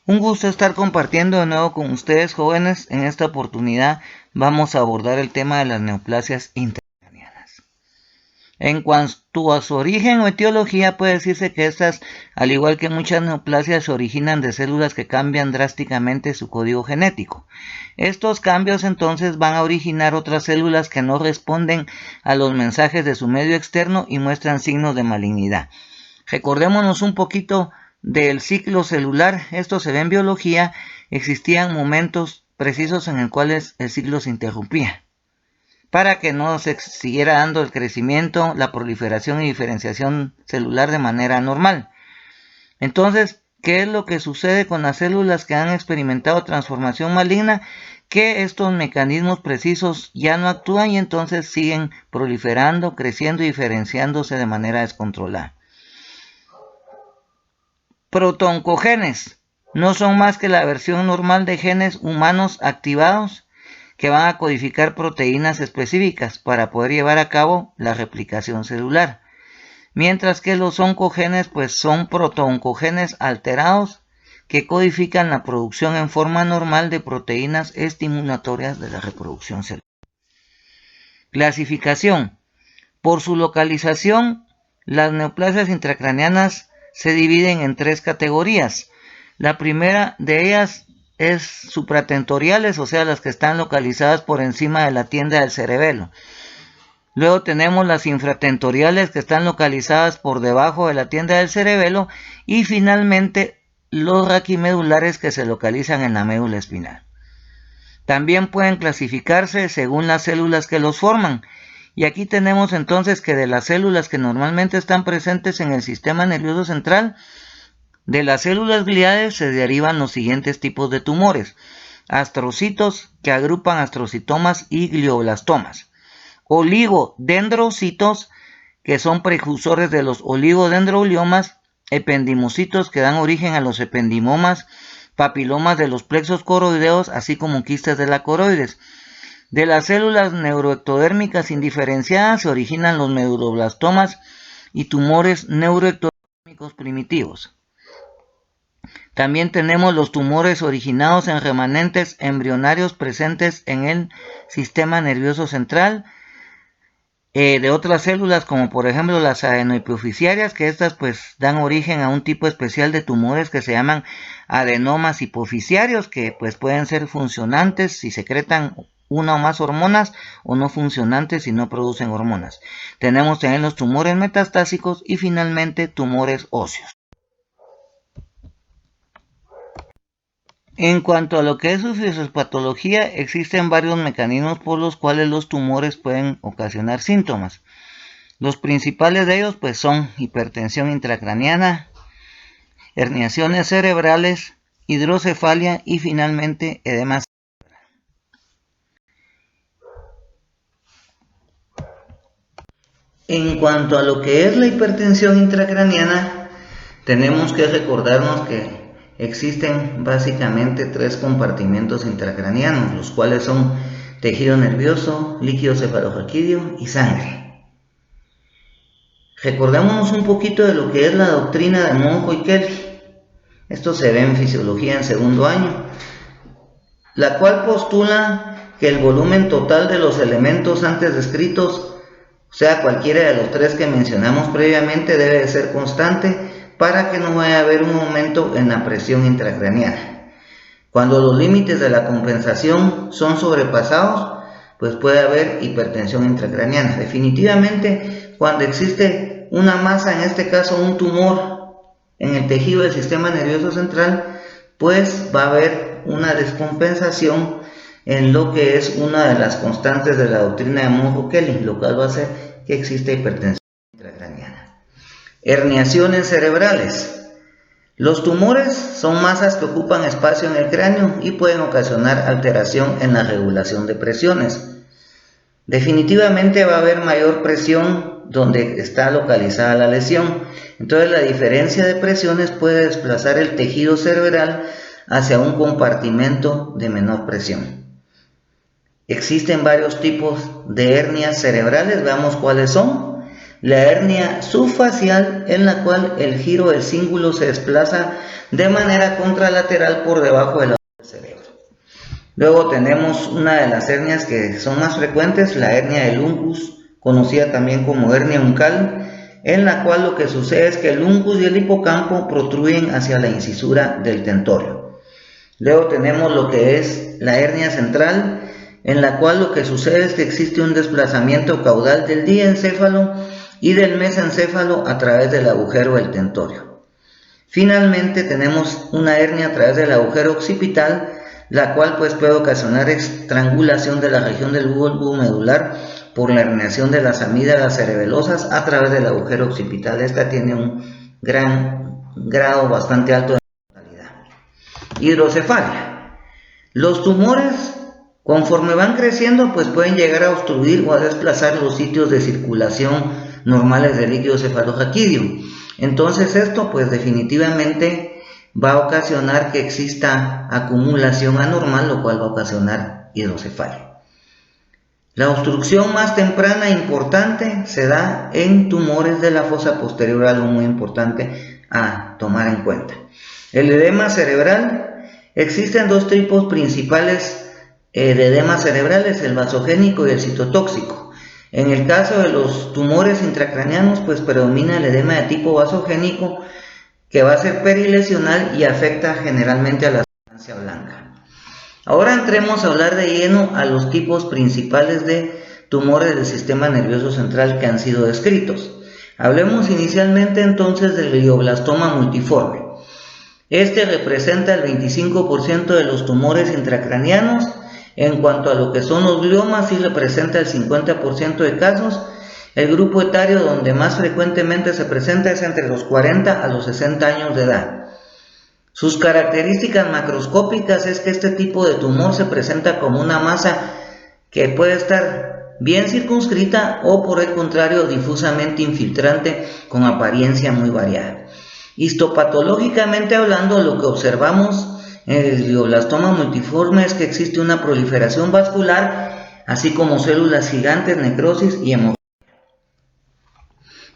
Un gusto estar compartiendo de nuevo con ustedes, jóvenes. En esta oportunidad vamos a abordar el tema de las neoplasias intracraneanas. En cuanto a su origen o etiología, puede decirse que estas, al igual que muchas neoplasias, se originan de células que cambian drásticamente su código genético. Estos cambios entonces van a originar otras células que no responden a los mensajes de su medio externo y muestran signos de malignidad. Recordémonos un poquito del ciclo celular. Esto se ve en biología. Existían momentos precisos en los cuales el ciclo se interrumpía para que no se siguiera dando el crecimiento, la proliferación y diferenciación celular de manera normal. Entonces, ¿qué es lo que sucede con las células que han experimentado transformación maligna? Que estos mecanismos precisos ya no actúan y entonces siguen proliferando, creciendo y diferenciándose de manera descontrolada. Protoncogenes no son más que la versión normal de genes humanos activados que van a codificar proteínas específicas para poder llevar a cabo la replicación celular. Mientras que los oncogenes pues son protooncogenes alterados que codifican la producción en forma normal de proteínas estimulatorias de la reproducción celular. Clasificación. Por su localización, las neoplasias intracraneanas se dividen en tres categorías. La primera de ellas es supratentoriales, o sea, las que están localizadas por encima de la tienda del cerebelo. Luego tenemos las infratentoriales, que están localizadas por debajo de la tienda del cerebelo. Y finalmente los raquimedulares, que se localizan en la médula espinal. También pueden clasificarse según las células que los forman. Y aquí tenemos entonces que de las células que normalmente están presentes en el sistema nervioso central, de las células gliales se derivan los siguientes tipos de tumores: astrocitos, que agrupan astrocitomas y glioblastomas; oligodendrocitos, que son precursores de los oligodendrogliomas; ependimocitos, que dan origen a los ependimomas; papilomas de los plexos coroideos, así como quistes de la coroides. De las células neuroectodérmicas indiferenciadas se originan los medulloblastomas y tumores neuroectodérmicos primitivos. También tenemos los tumores originados en remanentes embrionarios presentes en el sistema nervioso central, de otras células, como por ejemplo las adenohipoficiarias, que estas pues dan origen a un tipo especial de tumores que se llaman adenomas hipoficiarios, que pues pueden ser funcionantes si secretan una o más hormonas, o no funcionantes si no producen hormonas. Tenemos también los tumores metastásicos y finalmente tumores óseos. En cuanto a lo que es su fisiopatología, existen varios mecanismos por los cuales los tumores pueden ocasionar síntomas. Los principales de ellos pues son hipertensión intracraneana, herniaciones cerebrales, hidrocefalia y finalmente edema cerebral. En cuanto a lo que es la hipertensión intracraneana, tenemos que recordarnos que existen básicamente tres compartimentos intracraneanos, los cuales son tejido nervioso, líquido cefalorraquídeo y sangre. Recordémonos un poquito de lo que es la doctrina de Monjo y Kelly. Esto se ve en fisiología en segundo año, la cual postula que el volumen total de los elementos antes descritos, o sea, cualquiera de los tres que mencionamos previamente, debe de ser constante para que no vaya a haber un aumento en la presión intracraneana. Cuando los límites de la compensación son sobrepasados, pues puede haber hipertensión intracraneana. Definitivamente, cuando existe una masa, en este caso un tumor, en el tejido del sistema nervioso central, pues va a haber una descompensación en lo que es una de las constantes de la doctrina de Monjo-Kelly, lo cual va a hacer que exista hipertensión intracraneana. Herniaciones cerebrales. Los tumores son masas que ocupan espacio en el cráneo y pueden ocasionar alteración en la regulación de presiones. Definitivamente va a haber mayor presión donde está localizada la lesión. Entonces la diferencia de presiones puede desplazar el tejido cerebral hacia un compartimento de menor presión. Existen varios tipos de hernias cerebrales, veamos cuáles son. la hernia subfacial, en la cual el giro del cíngulo se desplaza de manera contralateral por debajo del cerebro. Luego tenemos una de las hernias que son más frecuentes, la hernia del uncus, conocida también como hernia uncal, en la cual lo que sucede es que el uncus y el hipocampo protruyen hacia la incisura del tentorio. Luego tenemos lo que es la hernia central, en la cual lo que sucede es que existe un desplazamiento caudal del diencéfalo y del mesencéfalo a través del agujero del tentorio. Finalmente tenemos una hernia a través del agujero occipital, la cual pues puede ocasionar estrangulación de la región del bulbo medular por la herniación de las amígdalas cerebelosas a través del agujero occipital. Esta tiene un grado bastante alto de mortalidad. Hidrocefalia. Los tumores, conforme van creciendo, pues pueden llegar a obstruir o a desplazar los sitios de circulación normales del líquido cefalorraquídeo. Entonces esto pues definitivamente va a ocasionar que exista acumulación anormal, lo cual va a ocasionar hidrocefalia. La obstrucción más temprana e importante se da en tumores de la fosa posterior, algo muy importante a tomar en cuenta. El edema cerebral, existen dos tipos principales de edema cerebrales, el vasogénico y el citotóxico. En el caso de los tumores intracraneanos, pues predomina el edema de tipo vasogénico, que va a ser perilesional y afecta generalmente a la sustancia blanca. Ahora entremos a hablar de lleno a los tipos principales de tumores del sistema nervioso central que han sido descritos. Hablemos inicialmente entonces del glioblastoma multiforme. Este representa el 25% de los tumores intracraneanos. En cuanto a lo que son los gliomas, sí representa el 50% de casos. El grupo etario donde más frecuentemente se presenta es entre los 40 a los 60 años de edad. Sus características macroscópicas es que este tipo de tumor se presenta como una masa que puede estar bien circunscrita o por el contrario difusamente infiltrante con apariencia muy variada. Histopatológicamente hablando, lo que observamos en el glioblastoma multiforme es que existe una proliferación vascular, así como células gigantes, necrosis y hemorragia.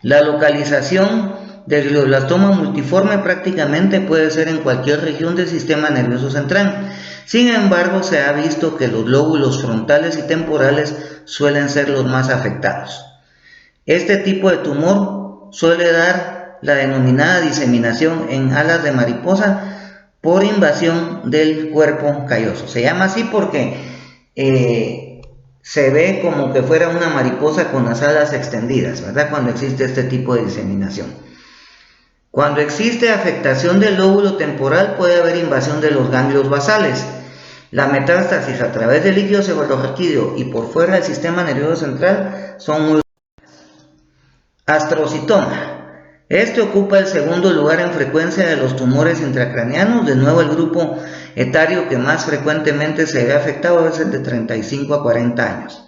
La localización del glioblastoma multiforme prácticamente puede ser en cualquier región del sistema nervioso central. Sin embargo, se ha visto que los lóbulos frontales y temporales suelen ser los más afectados. Este tipo de tumor suele dar la denominada diseminación en alas de mariposa por invasión del cuerpo calloso. Se llama así porque se ve como que fuera una mariposa con las alas extendidas, ¿verdad? Cuando existe este tipo de diseminación. Cuando existe afectación del lóbulo temporal, puede haber invasión de los ganglios basales. La metástasis a través del líquido cefalorraquídeo y por fuera del sistema nervioso central son muy astrocitoma. Este ocupa el segundo lugar en frecuencia de los tumores intracraneanos. De nuevo, el grupo etario que más frecuentemente se ve afectado es el de 35 a 40 años.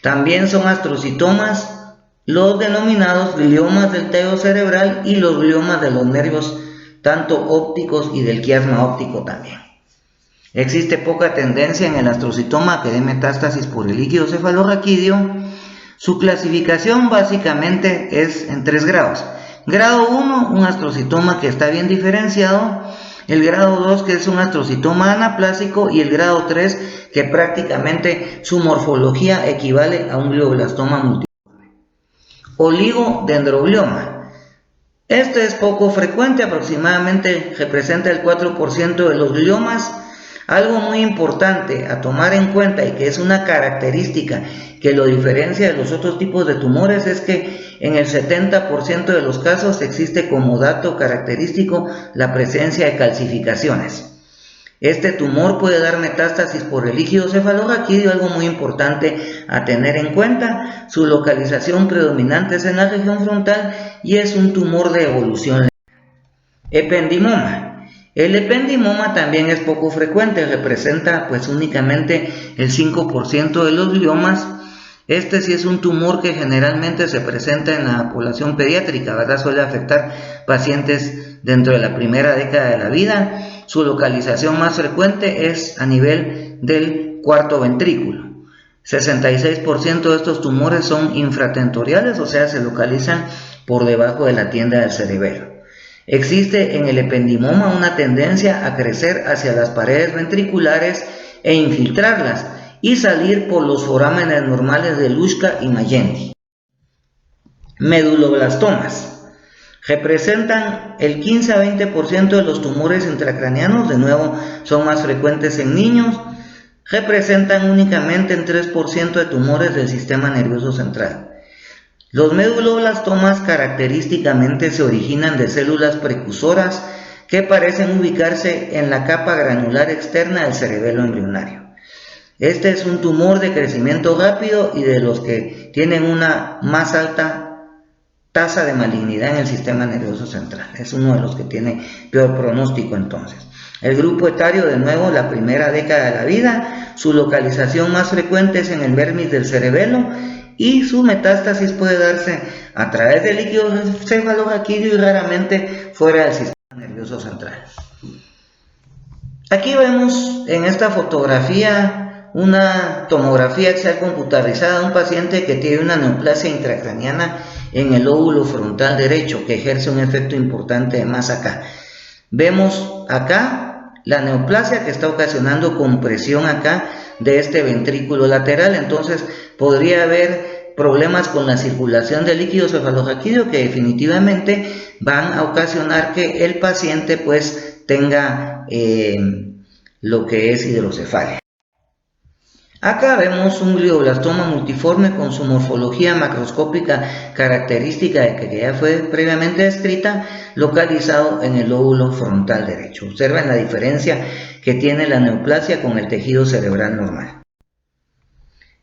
También son astrocitomas los denominados gliomas del tallo cerebral y los gliomas de los nervios, tanto ópticos y del quiasma óptico también. Existe poca tendencia en el astrocitoma a que dé metástasis por el líquido cefalorraquídeo. Su clasificación básicamente es en 3 grados. Grado 1, un astrocitoma que está bien diferenciado. El grado 2, que es un astrocitoma anaplásico. Y el grado 3, que prácticamente su morfología equivale a un glioblastoma multiforme. Oligodendroglioma. Este es poco frecuente, aproximadamente representa el 4% de los gliomas. Algo muy importante a tomar en cuenta y que es una característica que lo diferencia de los otros tipos de tumores es que en el 70% de los casos existe como dato característico la presencia de calcificaciones. Este tumor puede dar metástasis por el líquido cefalorraquídeo, algo muy importante a tener en cuenta. Su localización predominante es en la región frontal y es un tumor de evolución lenta. Ependimoma. El ependimoma también es poco frecuente, representa pues únicamente el 5% de los gliomas. Este sí es un tumor que generalmente se presenta en la población pediátrica, ¿verdad? Suele afectar pacientes dentro de la primera década de la vida. Su localización más frecuente es a nivel del cuarto ventrículo. 66% de estos tumores son infratentoriales, o sea, se localizan por debajo de la tienda del cerebelo. Existe en el ependimoma una tendencia a crecer hacia las paredes ventriculares e infiltrarlas y salir por los forámenes normales de Luschka y Magendie. Meduloblastomas. Representan el 15 a 20% de los tumores intracraneanos, de nuevo son más frecuentes en niños. Representan únicamente el 3% de tumores del sistema nervioso central. Los meduloblastomas característicamente se originan de células precursoras que parecen ubicarse en la capa granular externa del cerebelo embrionario. Este es un tumor de crecimiento rápido y de los que tienen una más alta tasa de malignidad en el sistema nervioso central. Es uno de los que tiene peor pronóstico entonces. El grupo etario, de nuevo, la primera década de la vida, su localización más frecuente es en el vermis del cerebelo y su metástasis puede darse a través del líquido cefalorraquídeo y raramente fuera del sistema nervioso central. Aquí vemos en esta fotografía una tomografía axial computarizada de un paciente que tiene una neoplasia intracraniana en el lóbulo frontal derecho que ejerce un efecto importante más acá. Vemos acá la neoplasia que está ocasionando compresión acá de este ventrículo lateral, entonces podría haber problemas con la circulación del líquido cefalorraquídeo que definitivamente van a ocasionar que el paciente pues tenga lo que es hidrocefalia. Acá vemos un glioblastoma multiforme con su morfología macroscópica característica de que ya fue previamente descrita, localizado en el lóbulo frontal derecho. Observen la diferencia que tiene la neoplasia con el tejido cerebral normal.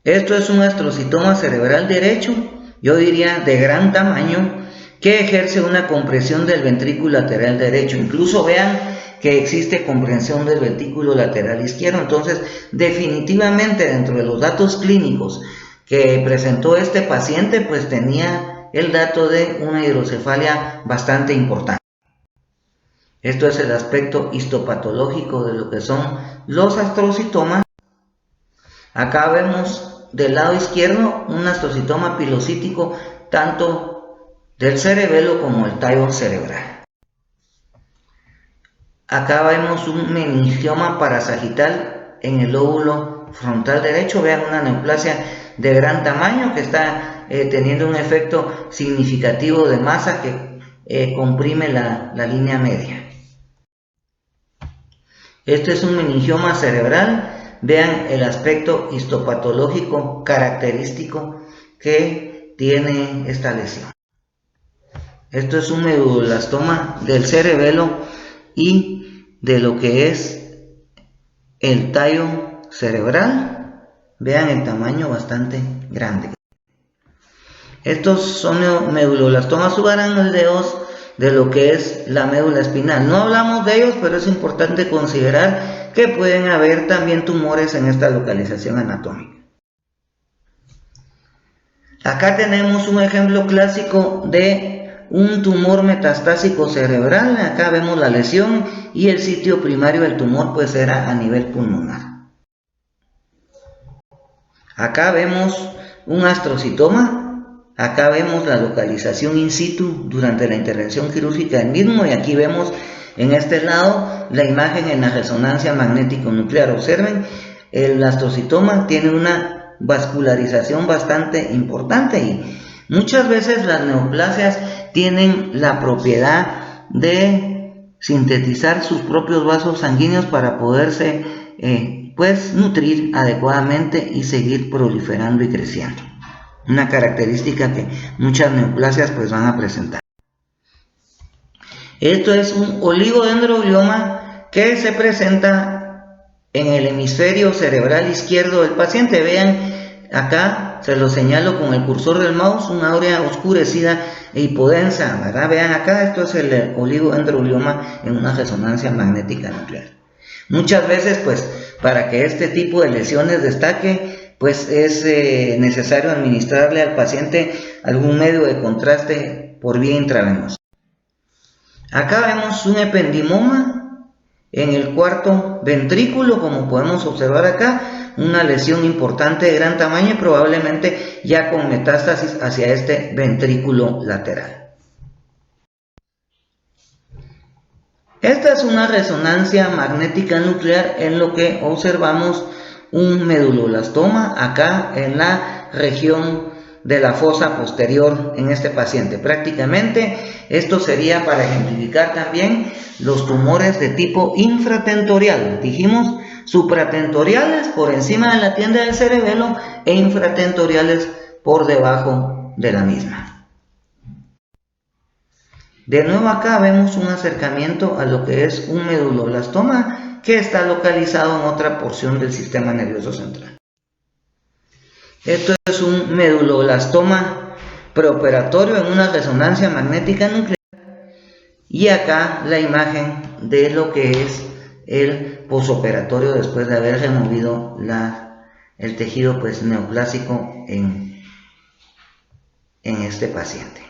Esto es un astrocitoma cerebral derecho, yo diría de gran tamaño, que ejerce una compresión del ventrículo lateral derecho. Incluso vean que existe comprensión del ventrículo lateral izquierdo. Entonces, definitivamente dentro de los datos clínicos que presentó este paciente, pues tenía el dato de una hidrocefalia bastante importante. Esto es el aspecto histopatológico de lo que son los astrocitomas. Acá vemos del lado izquierdo un astrocitoma pilocítico tanto del cerebelo como el tallo cerebral. Acá vemos un meningioma parasagital en el lóbulo frontal derecho. Vean una neoplasia de gran tamaño que está teniendo un efecto significativo de masa que comprime la línea media. Este es un meningioma cerebral. Vean el aspecto histopatológico característico que tiene esta lesión. Esto es un medulloblastoma del cerebelo y de lo que es el tallo cerebral. Vean el tamaño bastante grande. Estos son medulloblastomas subaracnoideos de lo que es la médula espinal. No hablamos de ellos, pero es importante considerar que pueden haber también tumores en esta localización anatómica. Acá tenemos un ejemplo clásico de un tumor metastásico cerebral. Acá vemos la lesión y el sitio primario del tumor pues era a nivel pulmonar. Acá vemos un astrocitoma. Acá vemos la localización in situ durante la intervención quirúrgica del mismo, y aquí vemos en este lado la imagen en la resonancia magnético nuclear. Observen, el astrocitoma tiene una vascularización bastante importante y muchas veces las neoplasias tienen la propiedad de sintetizar sus propios vasos sanguíneos para poderse nutrir adecuadamente y seguir proliferando y creciendo. Una característica que muchas neoplasias pues van a presentar. Esto es un oligodendroglioma que se presenta en el hemisferio cerebral izquierdo del paciente. Vean, acá se lo señalo con el cursor del mouse, una área oscurecida e hipodensa, ¿verdad? Vean acá, esto es el oligodendroglioma en una resonancia magnética nuclear. Muchas veces, pues, para que este tipo de lesiones destaque, pues es necesario administrarle al paciente algún medio de contraste por vía intravenosa. Acá vemos un ependimoma en el cuarto ventrículo, como podemos observar acá. una lesión importante de gran tamaño y probablemente ya con metástasis hacia este ventrículo lateral. Esta es una resonancia magnética nuclear en lo que observamos un meduloblastoma acá en la región de la fosa posterior en este paciente. Prácticamente esto sería para ejemplificar también los tumores de tipo infratentorial. Dijimos supratentoriales por encima de la tienda del cerebelo e infratentoriales por debajo de la misma. De nuevo acá vemos un acercamiento a lo que es un meduloblastoma que está localizado en otra porción del sistema nervioso central. Esto es un meduloblastoma preoperatorio en una resonancia magnética nuclear y acá la imagen de lo que es el posoperatorio después de haber removido el tejido neoplásico en este paciente.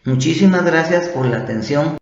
Muchísimas gracias por la atención.